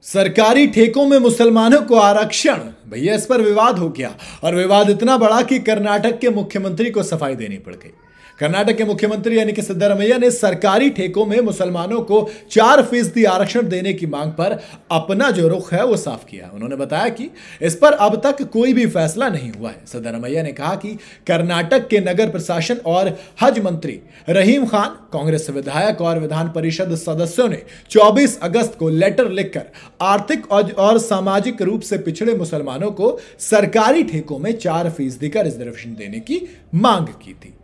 सरकारी ठेकों में मुसलमानों को आरक्षण, भैया इस पर विवाद हो गया और विवाद इतना बड़ा कि कर्नाटक के मुख्यमंत्री को सफाई देनी पड़ गई। कर्नाटक के मुख्यमंत्री यानी कि सिद्धरामैया ने सरकारी ठेकों में मुसलमानों को 4% आरक्षण देने की मांग पर अपना जो रुख है वो साफ किया। उन्होंने बताया कि इस पर अब तक कोई भी फैसला नहीं हुआ है। सिद्धरामैया ने कहा कि कर्नाटक के नगर प्रशासन और हज मंत्री रहीम खान, कांग्रेस विधायक और विधान परिषद सदस्यों ने 24 अगस्त को लेटर लिखकर आर्थिक और सामाजिक रूप से पिछड़े मुसलमानों को सरकारी ठेकों में 4% का रिजर्वेशन देने की मांग की थी।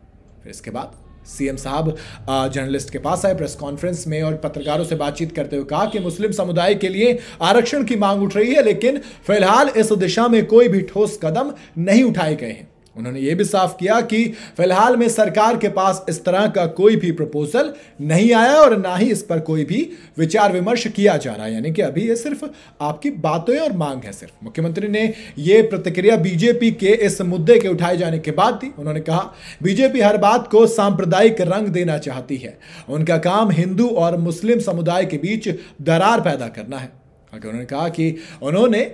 फिर इसके बाद सीएम साहब जर्नलिस्ट के पास आए, प्रेस कॉन्फ्रेंस में और पत्रकारों से बातचीत करते हुए कहा कि मुस्लिम समुदाय के लिए आरक्षण की मांग उठ रही है, लेकिन फिलहाल इस दिशा में कोई भी ठोस कदम नहीं उठाए गए हैं। उन्होंने यह भी साफ किया कि फिलहाल में सरकार के पास इस तरह का कोई भी प्रपोजल नहीं आया और ना ही इस पर कोई भी विचार विमर्श किया जा रहा है, यानी कि अभी ये सिर्फ आपकी बातें और मांग है सिर्फ। मुख्यमंत्री ने यह प्रतिक्रिया बीजेपी के इस मुद्दे के उठाए जाने के बाद दी। उन्होंने कहा बीजेपी हर बात को सांप्रदायिक रंग देना चाहती है, उनका काम हिंदू और मुस्लिम समुदाय के बीच दरार पैदा करना है। उन्होंने कहा कि उन्होंने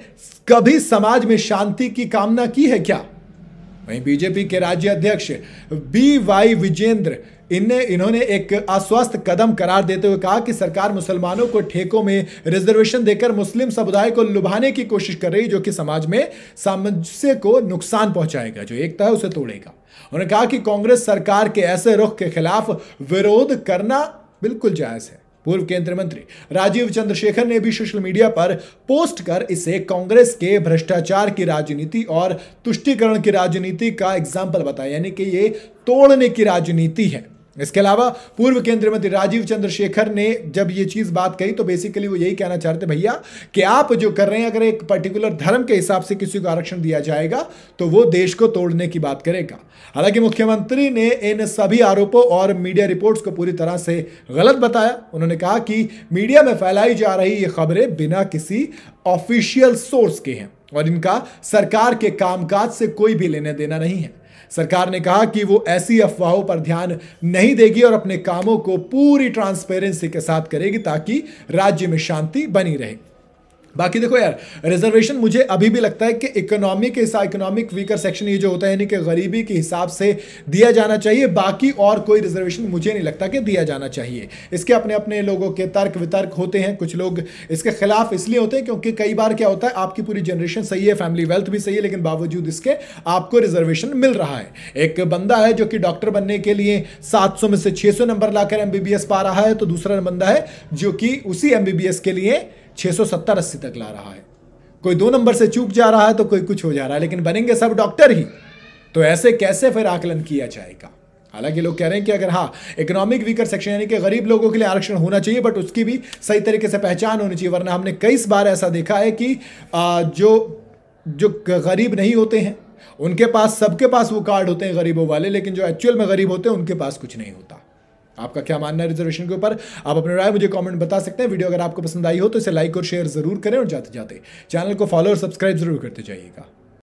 कभी समाज में शांति की कामना की है क्या? वहीं बीजेपी के राज्य अध्यक्ष BY विजेंद्र इन्होंने एक अस्वस्थ कदम करार देते हुए कहा कि सरकार मुसलमानों को ठेकों में रिजर्वेशन देकर मुस्लिम समुदाय को लुभाने की कोशिश कर रही है, जो कि समाज में सामंजस्य को नुकसान पहुंचाएगा, जो एकता है उसे तोड़ेगा। उन्होंने कहा कि कांग्रेस सरकार के ऐसे रुख के खिलाफ विरोध करना बिल्कुल जायज है। पूर्व केंद्रीय मंत्री राजीव चंद्रशेखर ने भी सोशल मीडिया पर पोस्ट कर इसे कांग्रेस के भ्रष्टाचार की राजनीति और तुष्टीकरण की राजनीति का एग्जाम्पल बताया, यानी कि ये तोड़ने की राजनीति है। इसके अलावा पूर्व केंद्रीय मंत्री राजीव चंद्रशेखर ने जब ये चीज बात कही तो बेसिकली वो यही कहना चाहते भैया कि आप जो कर रहे हैं, अगर एक पर्टिकुलर धर्म के हिसाब से किसी को आरक्षण दिया जाएगा तो वो देश को तोड़ने की बात करेगा। हालांकि मुख्यमंत्री ने इन सभी आरोपों और मीडिया रिपोर्ट्स को पूरी तरह से गलत बताया। उन्होंने कहा कि मीडिया में फैलाई जा रही ये खबरें बिना किसी ऑफिशियल सोर्स के हैं और इनका सरकार के कामकाज से कोई भी लेना देना नहीं है। सरकार ने कहा कि वो ऐसी अफवाहों पर ध्यान नहीं देगी और अपने कामों को पूरी ट्रांसपेरेंसी के साथ करेगी ताकि राज्य में शांति बनी रहे। बाकी देखो यार, रिजर्वेशन मुझे अभी भी लगता है कि इकोनॉमिक वीकर सेक्शन ये जो होता है यानी कि गरीबी के हिसाब से दिया जाना चाहिए। बाकी और कोई रिजर्वेशन मुझे नहीं लगता कि दिया जाना चाहिए। इसके अपने अपने लोगों के तर्क वितर्क होते हैं। कुछ लोग इसके खिलाफ इसलिए होते हैं क्योंकि कई बार क्या होता है, आपकी पूरी जनरेशन सही है, फैमिली वेल्थ भी सही है, लेकिन बावजूद इसके आपको रिजर्वेशन मिल रहा है। एक बंदा है जो कि डॉक्टर बनने के लिए 700 में से 600 नंबर लाकर MBBS पा रहा है, तो दूसरा बंदा है जो कि उसी MBBS के लिए 670-80 तक ला रहा है। कोई 2 नंबर से चूक जा रहा है तो कोई कुछ हो जा रहा है, लेकिन बनेंगे सब डॉक्टर ही। तो ऐसे कैसे फिर आकलन किया जाएगा? हालांकि लोग कह रहे हैं कि अगर इकोनॉमिक वीकर सेक्शन यानी कि गरीब लोगों के लिए आरक्षण होना चाहिए, बट उसकी भी सही तरीके से पहचान होनी चाहिए, वरना हमने कई बार ऐसा देखा है कि जो गरीब नहीं होते हैं उनके पास, सबके पास वो कार्ड होते हैं गरीबों वाले, लेकिन जो एक्चुअल में गरीब होते हैं उनके पास कुछ नहीं होता। आपका क्या मानना है रिजर्वेशन के ऊपर? आप अपनी राय मुझे कमेंट बता सकते हैं। वीडियो अगर आपको पसंद आई हो तो इसे लाइक और शेयर जरूर करें और जाते जाते चैनल को फॉलो और सब्सक्राइब जरूर करते जाइएगा।